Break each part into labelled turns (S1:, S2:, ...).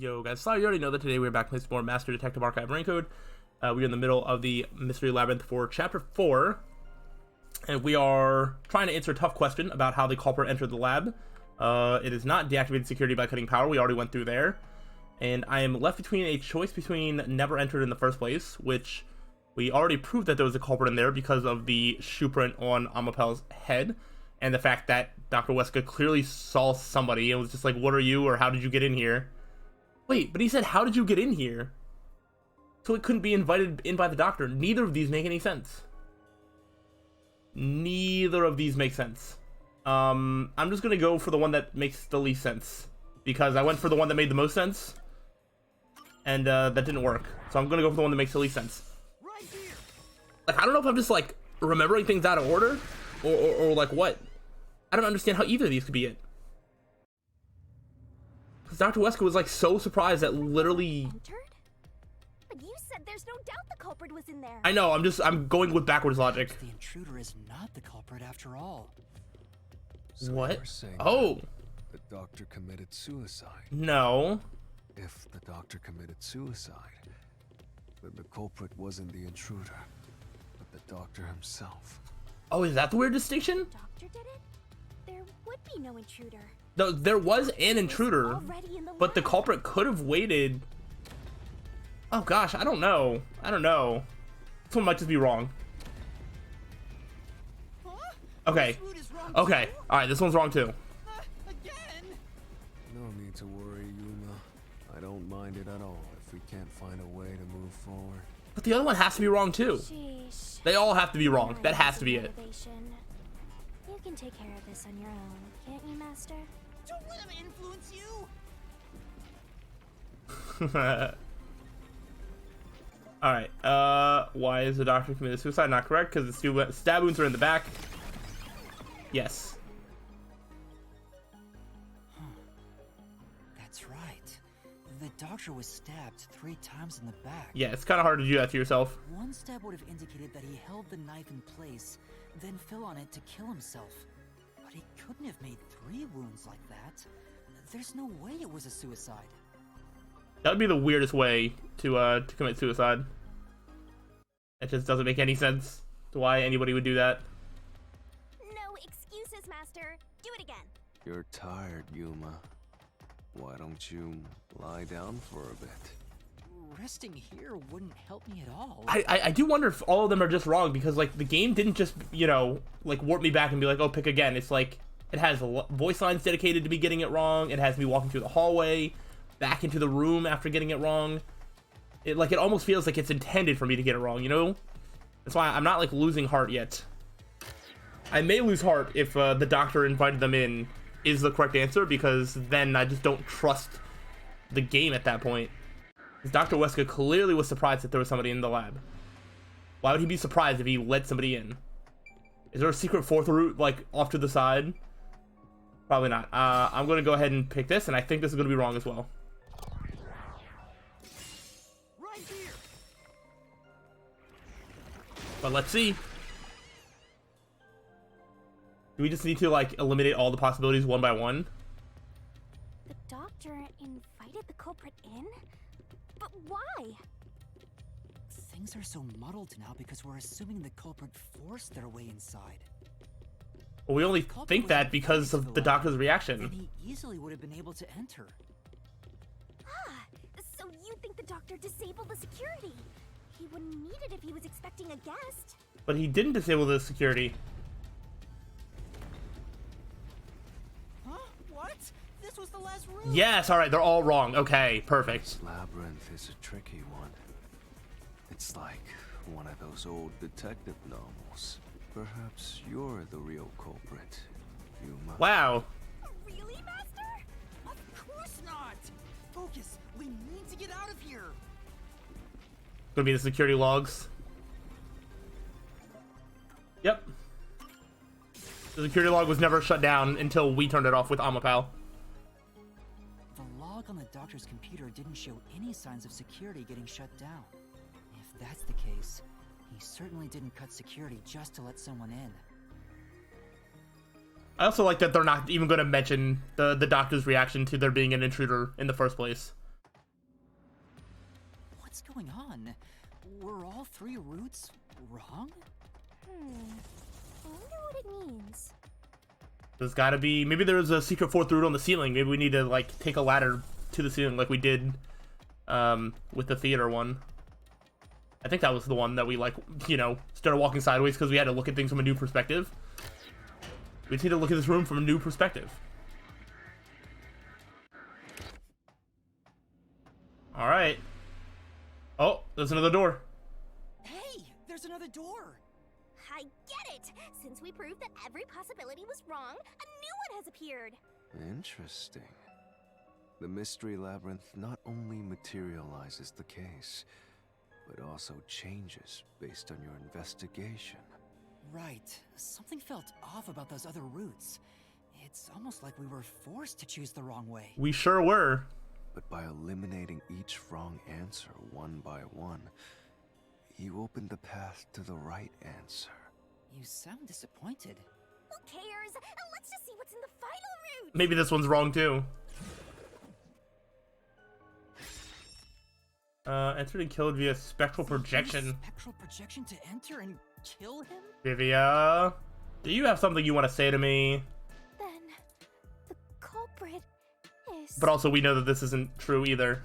S1: Yo guys, so you already know that today we're back with more Master Detective Archive Rain Code. We're in the middle of the Mystery Labyrinth for Chapter 4. And we are trying to answer a tough question about how the culprit entered the lab. It is not deactivated security by cutting power, we already went through there. And I am left between a choice between never entered in the first place, which we already proved that there was a culprit in there because of the shoe print on Amapel's head. And the fact that Dr. Weska clearly saw somebody and was just like, what are you, or how did you get in here? Wait, but he said, how did you get in here? So it couldn't be invited in by the doctor. Neither of these make any sense. Neither of these make sense. I'm just gonna go for the one that makes the least sense, because I went for the one that made the most sense, and that didn't work. So I'm gonna go for the one that makes the least sense. Like, I don't know if I'm just like remembering things out of order, or like what. I don't understand how either of these could be it. Because Dr. Weska was like so surprised that literally.
S2: But you said there's no doubt the culprit was in there.
S1: I know. I'm going with backwards logic.
S3: The intruder is not the culprit after all.
S4: So
S1: What?
S4: you're saying
S1: Oh.
S4: the doctor committed suicide.
S1: No.
S4: If the doctor committed suicide, then the culprit wasn't the intruder, but the doctor himself.
S1: Oh, is that the weird distinction?
S2: Doctor did it? There would be no intruder.
S1: No, there was an intruder,
S2: Already in the
S1: but the
S2: lab.
S1: culprit could have waited. Oh gosh, I don't know. I don't know. This one might just be wrong. Okay. Okay. All right, this one's wrong too.
S4: No need to worry, Yuma. I don't mind it at all if we can't find a way to move forward.
S1: But the other one has to be wrong too.
S2: Sheesh.
S1: They all have to be wrong.
S2: Fine,
S1: That has to be
S2: some
S1: it.
S2: motivation. You can take care of this on your own, can't you, Master?
S3: Don't let him influence you.
S1: All right. Why is the doctor committed suicide? Not correct, because the stab wounds are in the back. Yes.
S3: That's right. The doctor was stabbed 3 times in the back.
S1: Yeah, it's kind of hard to do that to yourself.
S3: One stab would have indicated that he held the knife in place, then fell on it to kill himself. But he couldn't have made 3 wounds like that. There's no way it was a suicide.
S1: That would be the weirdest way to commit suicide. It just doesn't make any sense to why anybody would do that.
S2: No excuses, Master. Do it again.
S4: You're tired, Yuma. Why don't you lie down for a bit?
S3: Resting here wouldn't help me at all.
S1: I do wonder if all of them are just wrong, because like the game didn't just, you know, like warp me back and be like, oh, pick again. It's like it has voice lines dedicated to me getting it wrong. It has me walking through the hallway back into the room after getting it wrong. It almost feels like it's intended for me to get it wrong, you know? That's why I'm not like losing heart yet. I may lose heart if the doctor invited them in is the correct answer, because then I just don't trust the game at that point. Because Dr. Weska clearly was surprised that there was somebody in the lab. Why would he be surprised if he let somebody in? Is there a secret fourth route like off to the side? Probably not. I'm gonna go ahead and pick this, and I think this is gonna be wrong as well.
S3: Right here.
S1: But let's see. Do we just need to like eliminate all the possibilities one by one?
S2: The doctor invited the culprit in? But why?
S3: Things are so muddled now because we're assuming the culprit forced their way inside.
S1: Well, we only
S3: Culprit
S1: think
S3: was
S1: that
S3: invited
S1: because
S3: to
S1: of
S3: the
S1: the
S3: lab,
S1: doctor's
S3: Then
S1: reaction.
S3: he easily would have been able to enter.
S2: Ah, so you think the doctor disabled the security? He wouldn't need it if he was expecting a guest.
S1: But he didn't disable the security.
S3: Huh? What? This was the last room.
S1: Yes, alright, they're all wrong. Okay, perfect.
S4: This labyrinth is a tricky one. It's like one of those old detective novels. Perhaps you're the real culprit, Yuma.
S1: Wow.
S2: Really, Master?
S3: Of course not. Focus. We need to get out of here.
S1: Gonna be the security logs. Yep. The security log was never shut down until we turned it off with Amapel.
S3: The log on the doctor's computer didn't show any signs of security getting shut down. If that's the case, he certainly didn't cut security just to let someone in.
S1: I also like that they're not even going to mention the doctor's reaction to there being an intruder in the first place.
S3: What's going on? Were all 3 routes wrong?
S2: I wonder what it means.
S1: There's gotta be, maybe there's a secret 4th route on the ceiling. Maybe we need to like take a ladder to the ceiling like we did with the theater one. I think that was the one that we like, you know, started walking sideways because we had to look at things from a new perspective. We just need to look at this room from a new perspective. Alright. Oh, there's another door.
S3: Hey, there's another door.
S2: I get it! Since we proved that every possibility was wrong, a new one has appeared.
S4: Interesting. The mystery labyrinth not only materializes the case, but also changes based on your investigation.
S3: Right. Something felt off about those other routes. It's almost like we were forced to choose the wrong way.
S1: We sure were.
S4: But by eliminating each wrong answer one by one, you opened the path to the right answer.
S3: You sound disappointed.
S2: Who cares? Let's just see what's in the final route!
S1: Maybe this one's wrong too. Entered and killed via spectral projection.
S3: Spectral projection to enter and kill him?
S1: Vivia, do you have something you want to say to me?
S2: Then, the culprit is...
S1: But also, we know that this isn't true either.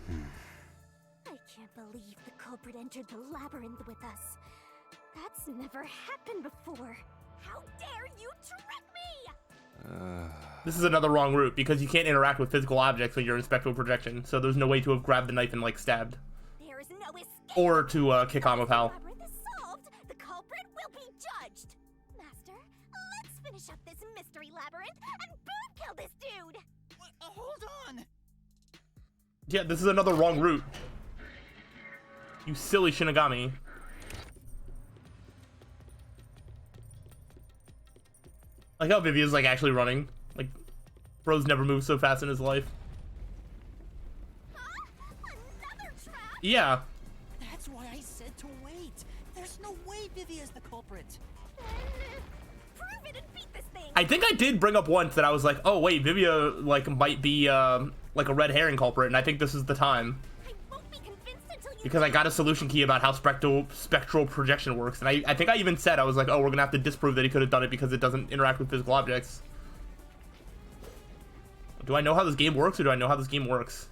S2: I can't believe the culprit entered the labyrinth with us. That's never happened before. How dare you trick me!
S1: This is another wrong route because you can't interact with physical objects when you're in spectral projection. So there's no way to have grabbed the knife and like stabbed,
S2: There is no escape!
S1: or to kick on with Hal.
S2: The labyrinth is solved. The culprit will be judged. Master, let's finish up this mystery labyrinth and boom kill this dude.
S3: Hold on!
S1: Yeah, this is another wrong route. You silly Shinigami. Like how Vivia's like actually running. Like, bro's never moved so fast in his life.
S2: Huh? Another trap?
S1: Yeah.
S3: That's why I said to wait. There's no way Vivia's the culprit.
S2: Then, prove it and beat this thing.
S1: I think I did bring up once that I was like, oh wait, Vivia like might be like a red herring culprit, and I think this is the time.
S2: I won't be convinced until you
S1: Because I got a solution key about how spectral projection works, and I think I even said, I was like, oh, we're gonna have to disprove that he could have done it because it doesn't interact with physical objects. Do I know how this game works, or do I know how this game works?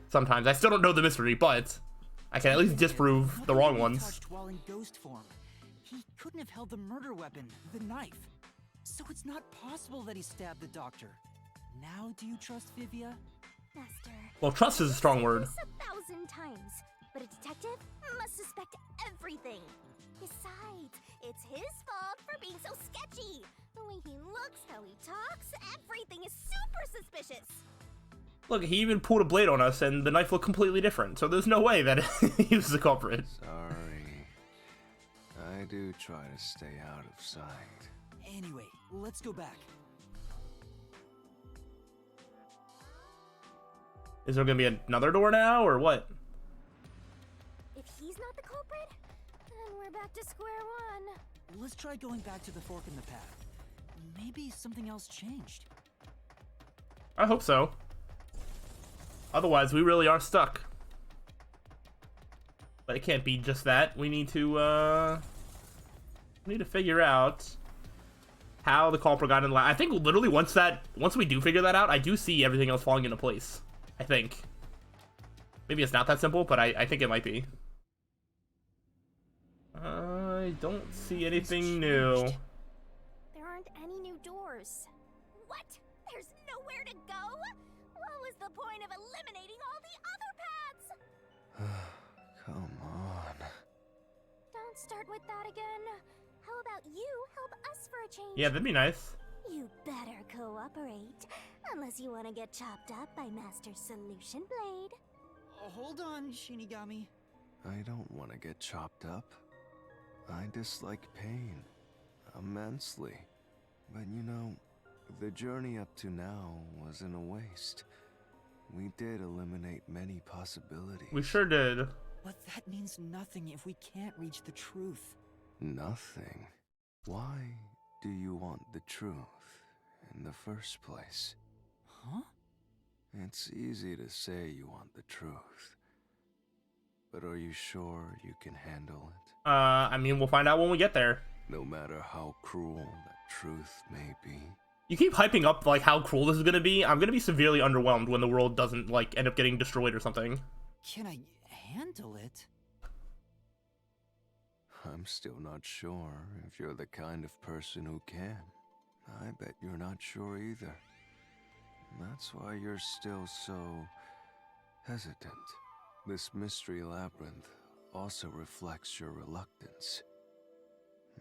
S1: Sometimes. I still don't know the mystery, but I can at least disprove the wrong ones.
S3: Touched while in ghost form. He couldn't have held the murder weapon, the knife. So it's not possible that he stabbed the doctor. Now do you trust Vivia?
S2: Master.
S1: Well, trust is a strong word.
S2: This 1,000 times, but a detective must suspect everything. Besides, it's his fault for being so sketchy. The way he looks, how he talks, everything is super suspicious.
S1: Look, he even pulled a blade on us, and the knife looked completely different, so there's no way that he was the culprit.
S4: Sorry. I do try to stay out of sight.
S3: Anyway, let's go back.
S1: Is there gonna be another door now, or what?
S2: If he's not the culprit, then we're back to square one.
S3: Let's try going back to the fork in the path. Maybe something else changed.
S1: I hope so. Otherwise, we really are stuck. But it can't be just that. We need to figure out how the culprit got in the I think literally once we do figure that out, I do see everything else falling into place. I think. Maybe it's not that simple, but I think it might be. I don't see anything new.
S2: There aren't any new doors. What? There's nowhere to go? What was the point of eliminating all the other paths?
S4: Come on.
S2: Don't start with that again. How about you help us for a change?
S1: Yeah, that'd be nice.
S2: You better cooperate. Unless you want to get chopped up by Master Solution Blade.
S3: Hold on, Shinigami.
S4: I don't want to get chopped up. I dislike pain immensely. But you know, the journey up to now wasn't a waste. We did eliminate many possibilities.
S1: We sure did.
S3: But that means nothing if we can't reach the truth.
S4: Nothing. Why do you want the truth in the first place?
S3: Huh?
S4: It's easy to say you want the truth, but are you sure you can handle it?
S1: I mean, we'll find out when we get there.
S4: No matter how cruel that truth may be.
S1: You keep hyping up like how cruel this is gonna be. I'm gonna be severely underwhelmed when the world doesn't like end up getting destroyed or something.
S3: Can I handle it?
S4: I'm still not sure if you're the kind of person who can. I bet you're not sure either. That's why you're still so hesitant. This mystery labyrinth also reflects your reluctance.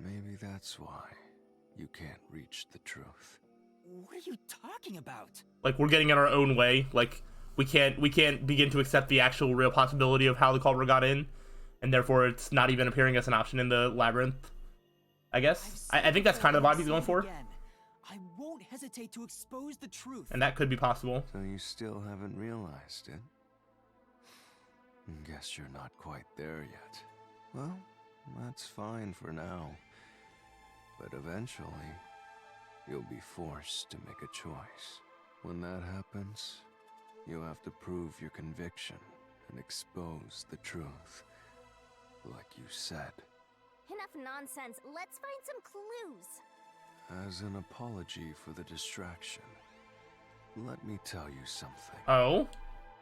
S4: Maybe that's why you can't reach the truth.
S3: What are you talking about?
S1: Like we're getting in our own way. Like we can't begin to accept the actual real possibility of how the culprit got in, and therefore it's not even appearing as an option in the labyrinth. I guess. I think that's kind of the vibe he's going for.
S3: I won't hesitate to expose the truth.
S1: And that could be possible.
S4: So you still haven't realized it? Guess you're not quite there yet. Well, that's fine for now. But eventually, you'll be forced to make a choice. When that happens, you'll have to prove your conviction and expose the truth. Like you said.
S2: Enough nonsense. Let's find some clues.
S4: As an apology for the distraction, let me tell you something.
S1: Oh?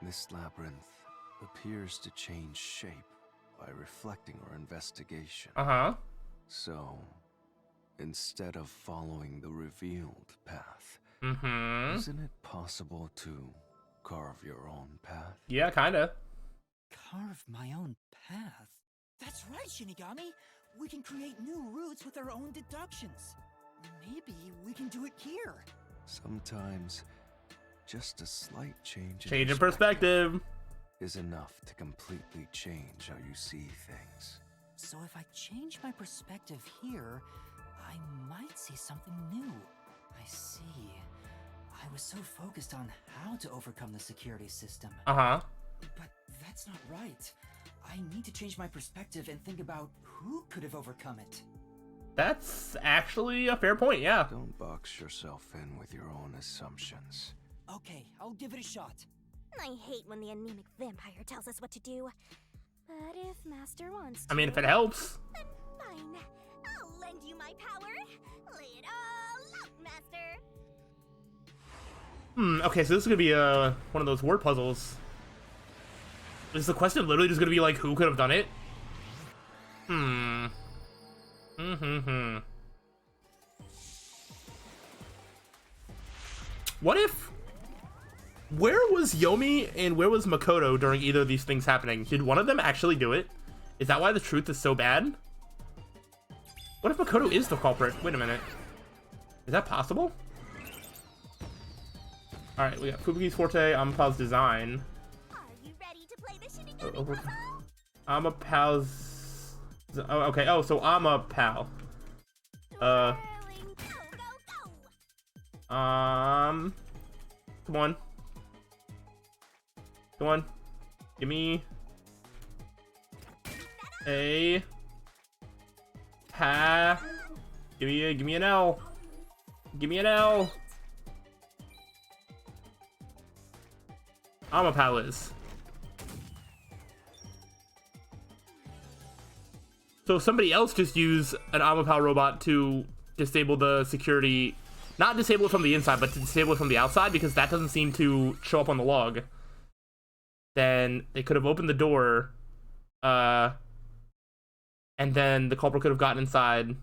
S4: This labyrinth appears to change shape by reflecting our investigation.
S1: Uh-huh.
S4: So, instead of following the revealed path, isn't it possible to carve your own path?
S1: Yeah, kinda.
S3: Carve my own path? That's right, Shinigami! We can create new routes with our own deductions. Maybe we can do it here.
S4: Sometimes, just a slight change
S1: in perspective
S4: is enough to completely change how you see things.
S3: So if I change my perspective here, I might see something new. I see. I was so focused on how to overcome the security system.
S1: Uh-huh.
S3: But that's not right. I need to change my perspective and think about who could have overcome it.
S1: That's actually a fair point, yeah.
S4: Don't box yourself in with your own assumptions.
S3: Okay, I'll give it a shot.
S2: I hate when the anemic vampire tells us what to do. But if Master wants to...
S1: I mean, if it helps.
S2: Then fine. I'll lend you my power. Lay it all out, Master.
S1: Okay, so this is gonna be one of those word puzzles. Is the question literally just gonna be like, who could have done it? What if... Where was Yomi and where was Makoto during either of these things happening? Did one of them actually do it? Is that why the truth is so bad? What if Makoto is the culprit? Wait a minute. Is that possible? Alright, we got Fubuki's Forte, Amapal's Design.
S2: Are you ready to play the Shinigami puzzle?
S1: Amapal's... Oh, okay. Oh, so Amapal.
S2: Whirling, go, go, go.
S1: Come on. Come on. Give me a ha. Give me an L. Give me an L. Amapal is. So somebody else just use an Amapal robot to disable the security, not disable it from the inside, but to disable it from the outside, because that doesn't seem to show up on the log. Then they could have opened the door, and then the culprit could have gotten inside,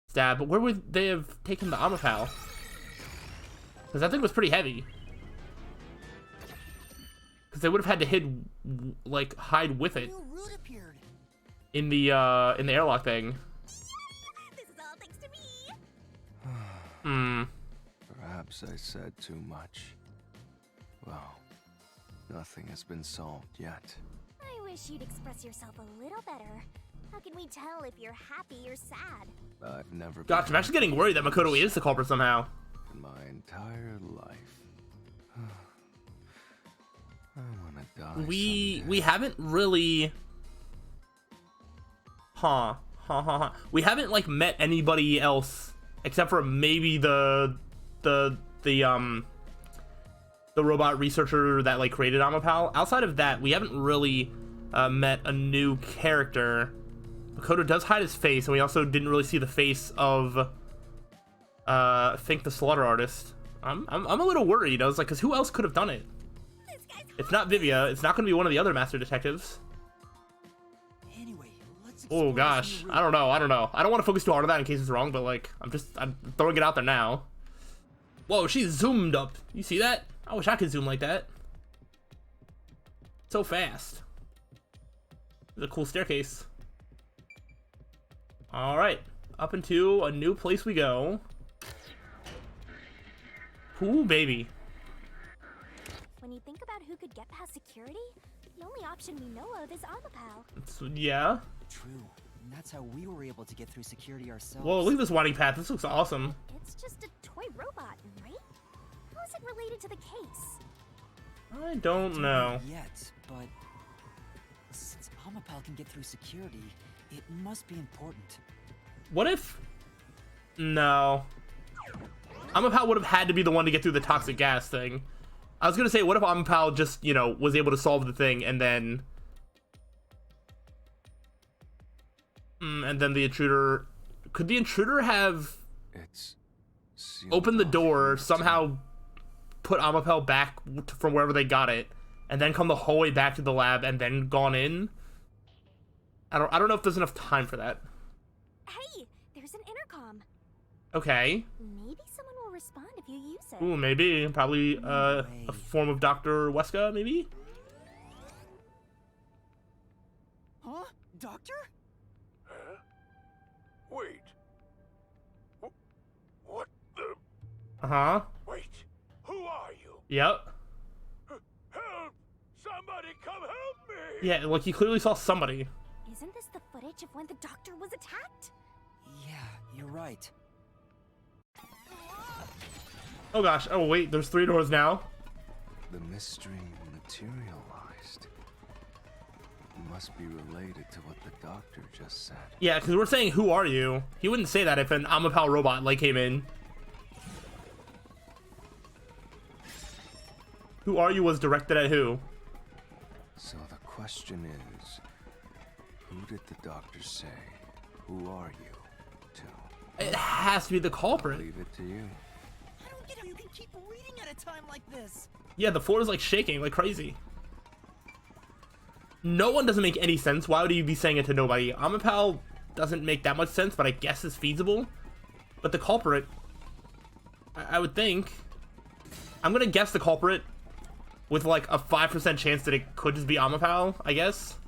S1: stabbed. But where would they have taken the Amapal? Because that thing was pretty heavy. Because they would have had to hide with it in the airlock thing.
S2: This is all thanks to me.
S4: Perhaps I said too much. Well, nothing has been solved yet.
S2: I wish you'd express yourself a little better. How can we tell if you're happy or sad?
S4: I've never
S1: Gosh, I'm actually getting worried that Makoto is the culprit somehow.
S4: in my entire life. I wanna die.
S1: We haven't really we haven't like met anybody else except for maybe the the robot researcher that like created Amapal. Outside of that, we haven't really met a new character. Makoto does hide his face, and we also didn't really see the face of Fink the slaughter artist. I'm a little worried. I was like, because who else could have done it? It's not Vivia. It's not going to be one of the other master detectives.
S3: Anyway, let's
S1: Oh
S3: explore this
S1: gosh,
S3: new
S1: I don't know. I don't want to focus too hard on that in case it's wrong, but like, I'm throwing it out there now. Whoa, she's zoomed up. You see that? I wish I could zoom like that. So fast. It's a cool staircase. All right, up into a new place we go. Ooh, baby.
S2: When you think about who could get past security, the only option we know of is Amapal.
S1: So, yeah.
S3: True. And that's how we were able to get through security ourselves.
S1: Whoa, look at this winding path. This looks awesome.
S2: It's just a toy robot, right? How is it related to the case?
S1: I don't know.
S3: Yet, but since Amapal can get through security, it must be important.
S1: What if... No. Amapal would have had to be the one to get through the toxic gas thing. I was gonna say, what if Amapal just, you know, was able to solve the thing and then... and then the intruder... Could the intruder have
S4: It's
S1: opened the
S4: sealed
S1: door,
S4: off.
S1: somehow put Amapal back from wherever they got it, and then come the whole way back to the lab and then gone in? I don't know if there's enough time for that.
S2: Hey, there's an intercom.
S1: Okay.
S2: Maybe someone will respond if you use it.
S1: Ooh, maybe. Probably a form of Dr. Weska, maybe?
S3: Huh? Doctor?
S5: Huh? Wait. What the?
S1: Uh-huh.
S5: Wait. Who are you?
S1: Yep.
S5: Help! Somebody come help me!
S1: Yeah, like, you clearly saw somebody.
S2: Isn't this the footage of when the doctor was attacked?
S3: Yeah, you're right.
S1: Oh gosh. Oh wait, there's 3 doors now.
S4: The mystery materialized. Must be related to what the doctor just said.
S1: Yeah, because we're saying, who are you? He wouldn't say that if an Amapal robot, like, came in. Who are you was directed at who?
S4: So the question is, who did the doctor say? Who are you to?
S1: It has to be the culprit.
S4: Leave it to you.
S3: I don't get how you can keep reading at a time like this.
S1: Yeah, the floor is, like, shaking like crazy. No one doesn't make any sense. Why would you be saying it to nobody? Amapal doesn't make that much sense, but I guess it's feasible. But the culprit, I would think... I'm gonna guess the culprit with, like, a 5% chance that it could just be Amapal, I guess.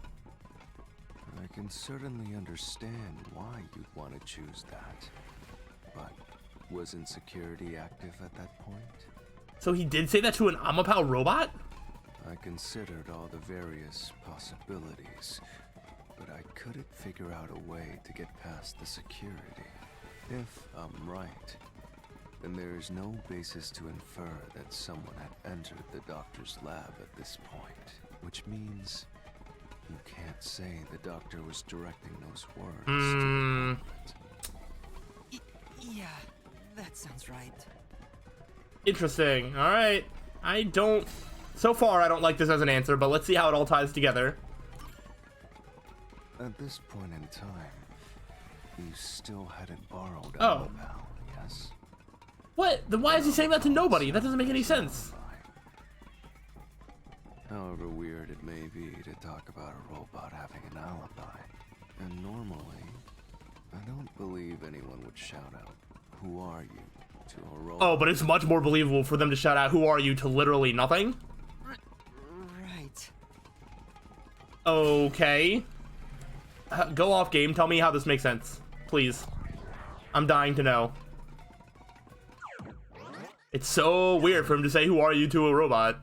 S4: I can certainly understand why you'd want to choose that. But wasn't security active at that point?
S1: So he did say that to an Amapal robot?
S4: I considered all the various possibilities, but I couldn't figure out a way to get past the security. If I'm right, then there is no basis to infer that someone had entered the doctor's lab at this point, which means you can't say the doctor was directing those words to the culprit.
S3: Yeah, that sounds right.
S1: Interesting. Alright. So far, I don't like this as an answer, but let's see how it all ties together.
S4: At this point in time, you still hadn't borrowed
S1: Oh.
S4: Amapal, yes?
S1: What? Then why is he saying that to nobody? That doesn't make any sense.
S4: However weird it may be to talk about a robot having an alibi, and normally, I don't believe anyone would shout out, "Who are you?" to a robot.
S1: Oh, but it's much more believable for them to shout out, "Who are you?" to literally nothing?
S3: Right.
S1: Okay. Go off, game. Tell me how this makes sense. Please. I'm dying to know. It's so weird for him to say, "Who are you?" to a robot.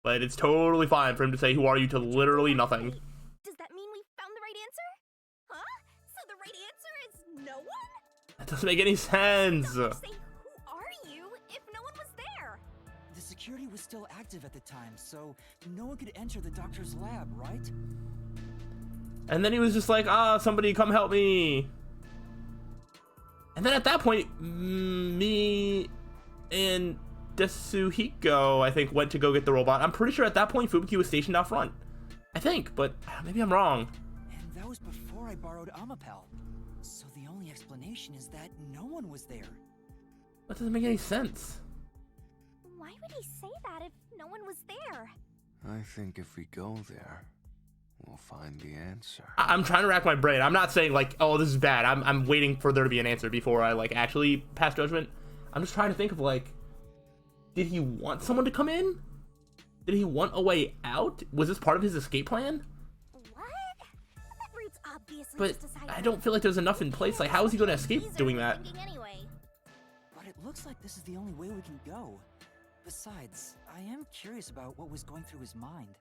S1: But it's totally fine for him to say, "Who are you?" to literally nothing.
S2: Does that mean we found the right answer? Huh? So the right answer is no one?
S1: That doesn't make any sense.
S2: Doctor, say who are you if no one was there?
S3: The security was still active at the time, so no one could enter the doctor's lab, right?
S1: And then he was just like, somebody come help me. And then at that point, me and Desuhiko, I think, went to go get the robot. I'm pretty sure at that point Fubuki was stationed out front. I think, but maybe I'm wrong.
S3: And that was before I borrowed Amapel. So the only explanation is that no one was there.
S1: That doesn't make any sense.
S2: Why would he say that if no one was there?
S4: I think if we go there, we'll find the answer.
S1: I'm trying to rack my brain. I'm not saying like, oh, this is bad. I'm waiting for there to be an answer before I like actually pass judgment. I'm just trying to think of like, did he want someone to come in? Did he want a way out? Was this part of his escape plan?
S2: What? That route's obviously
S1: But
S2: just a side
S1: I
S2: road.
S1: don't feel like there's enough in place. Like, how is he going to escape
S2: These are
S1: doing that?
S2: thinking anyway.
S3: But it looks like this is the only way we can go. Besides, I am curious about what was going through his mind.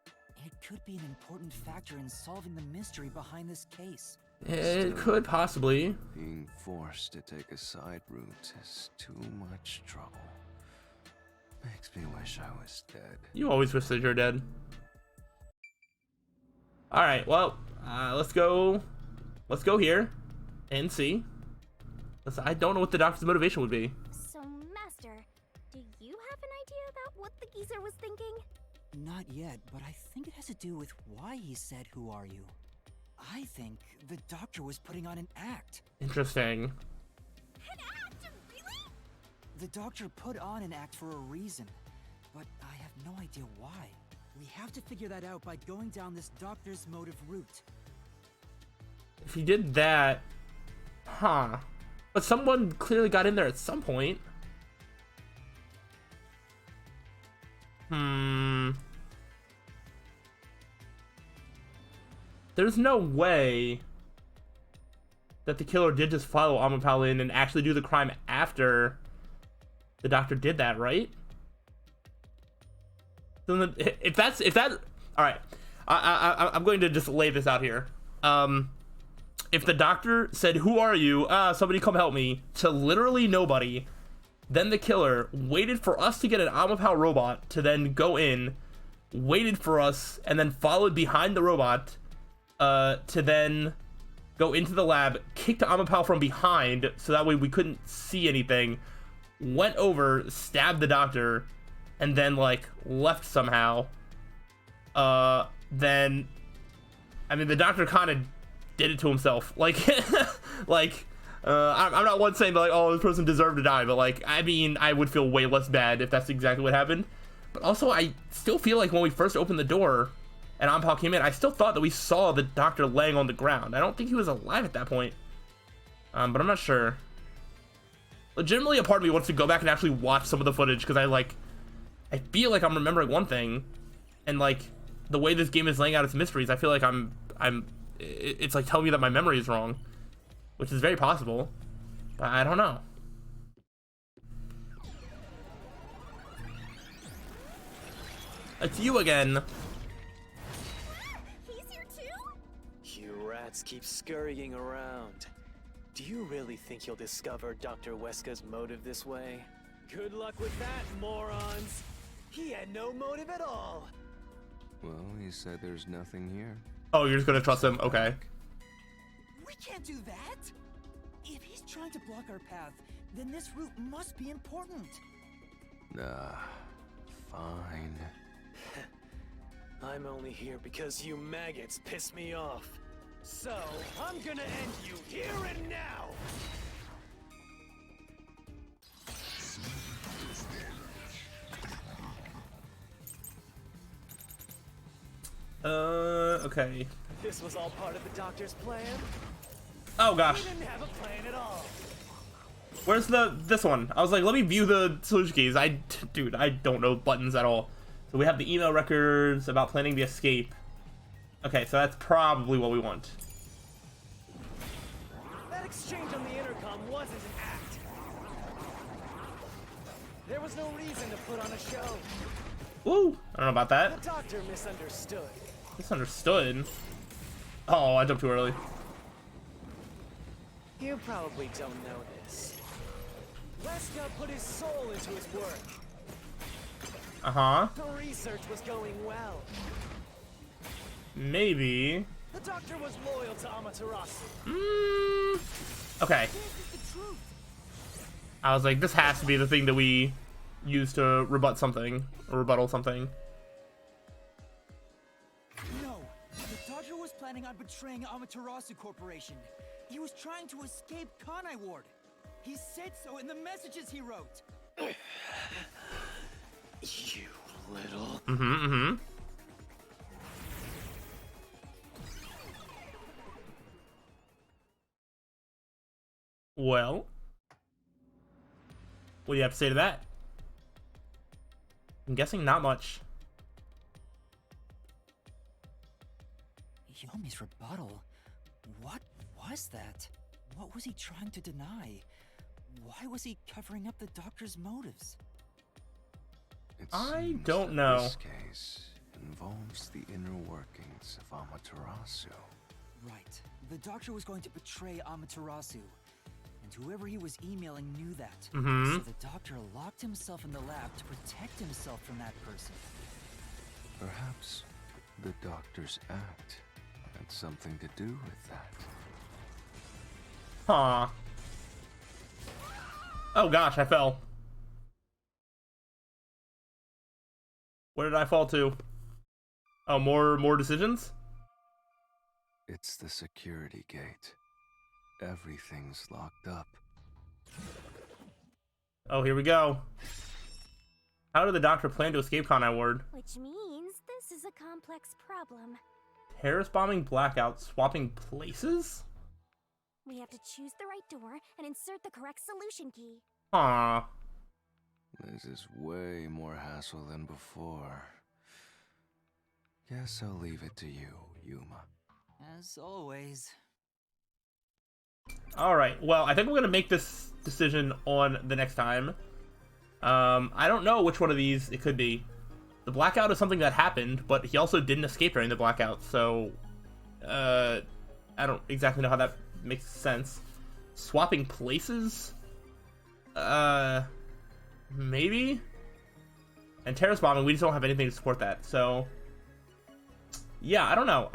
S3: It could be an important factor in solving the mystery behind this case.
S1: It could possibly.
S4: Being forced to take a side route is too much trouble. Makes me wish I was dead.
S1: You always wish that you're dead. All right, well, let's go here and see. I don't know what the doctor's motivation would be.
S2: So, Master, do you have an idea about what the geezer was thinking?
S3: Not yet, but I think it has to do with why he said, "Who are you?" I think the doctor was putting on an act.
S1: Interesting.
S2: An act? Really?
S3: The doctor put on an act for a reason, but I have no idea why. We have to figure that out by going down this doctor's motive route.
S1: If he did that, huh? But someone clearly got in there at some point. There's no way that the killer did just follow Amapal in and actually do the crime after the doctor did that, right? So then, if that, all right, I'm going to just lay this out here. If the doctor said, "Who are you? Somebody come help me," to literally nobody, then the killer waited for us to get an Amapal robot to then go in, waited for us, and then followed behind the robot to then go into the lab, kicked Amapal from behind so that way we couldn't see anything, went over, stabbed the doctor, and then like left somehow. Then, I mean, the doctor kind of did it to himself. Like, I'm not one saying like, oh, this person deserved to die, but like, I mean, I would feel way less bad if that's exactly what happened. But also, I still feel like when we first opened the door and Ampal came in, I still thought that we saw the doctor laying on the ground. I don't think he was alive at that point. But I'm not sure. Legitimately, a part of me wants to go back and actually watch some of the footage because I feel like I'm remembering one thing, and like the way this game is laying out its mysteries, I feel like it's like telling me that my memory is wrong, which is very possible, but I don't know. It's you again.
S2: He's here too?
S6: You rats keep scurrying around. Do you really think you'll discover Dr. Weska's motive this way? Good luck with that, morons! He had no motive at all!
S4: Well, he said there's nothing here.
S1: Oh, you're just gonna trust him? Okay.
S3: We can't do that! If he's trying to block our path, then this route must be important.
S4: Fine.
S6: I'm only here because you maggots piss me off. So, I'm gonna end you here and now!
S1: Okay.
S6: This was all part of the doctor's plan?
S1: Oh gosh.
S6: We didn't have a plan at all!
S1: Where's this one? I was like, let me view the solution keys. Dude, I don't know buttons at all. So we have the email records about planning the escape. Okay, so that's probably what we want.
S6: That exchange on the intercom wasn't an act. There was no reason to put on a show.
S1: Woo! I don't know about that.
S6: The doctor misunderstood.
S1: Misunderstood? Oh, I jumped too early.
S6: You probably don't know this. Weska put his soul into his work.
S1: Uh-huh.
S6: The research was going well.
S1: Maybe.
S6: The doctor was loyal to Amaterasu.
S1: Okay. I was like, this has to be the thing that we use to rebut something or rebuttal something.
S3: No, the Doctor was planning on betraying Amaterasu Corporation. He was trying to escape Kanai Ward. He said so in the messages he wrote.
S6: You little...
S1: Well, what do you have to say to that? I'm guessing not much.
S3: Yomi's rebuttal? What was that? What was he trying to deny? Why was he covering up the Doctor's motives?
S1: I don't know.
S4: This case involves the inner workings of Amaterasu.
S3: Right. The Doctor was going to betray Amaterasu. And whoever he was emailing knew that. So the Doctor locked himself in the lab to protect himself from that person.
S4: Perhaps the Doctor's act had something to do with that.
S1: Huh. Oh gosh, I fell. Where did I fall to? Oh, more decisions?
S4: It's the security gate. Everything's locked up.
S1: Oh, here we go. How did the Doctor plan to escape Kanai Ward?
S2: Which means this is a complex problem.
S1: Terrorist bombing, blackout, swapping places?
S2: We have to choose the right door and insert the correct solution key.
S1: Huh.
S4: This is way more hassle than before. Guess I'll leave it to you, Yuma.
S3: As always.
S1: Alright, well, I think we're going to make this decision on the next time. I don't know which one of these it could be. The blackout is something that happened, but he also didn't escape during the blackout, so... I don't exactly know how that makes sense. Swapping places? Maybe? And terrorist bombing, we just don't have anything to support that, so... Yeah, I don't know.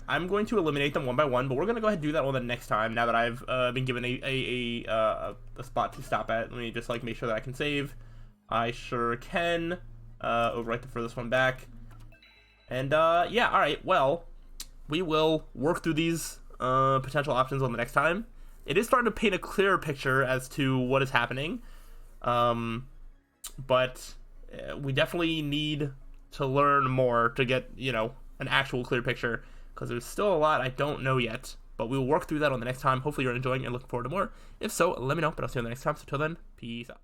S1: I'm going to eliminate them one by one, but we're going to go ahead and do that on the next time, now that I've been given a spot to stop at. Let me just, like, make sure that I can save. I sure can. Overwrite the furthest one back. And, yeah, alright, well, we will work through these potential options on the next time. It is starting to paint a clearer picture as to what is happening. But we definitely need to learn more to get, you know, an actual clear picture, because there's still a lot I don't know yet, but we will work through that on the next time. Hopefully you're enjoying and looking forward to more. If so, let me know, but I'll see you on the next time. So till then, peace out.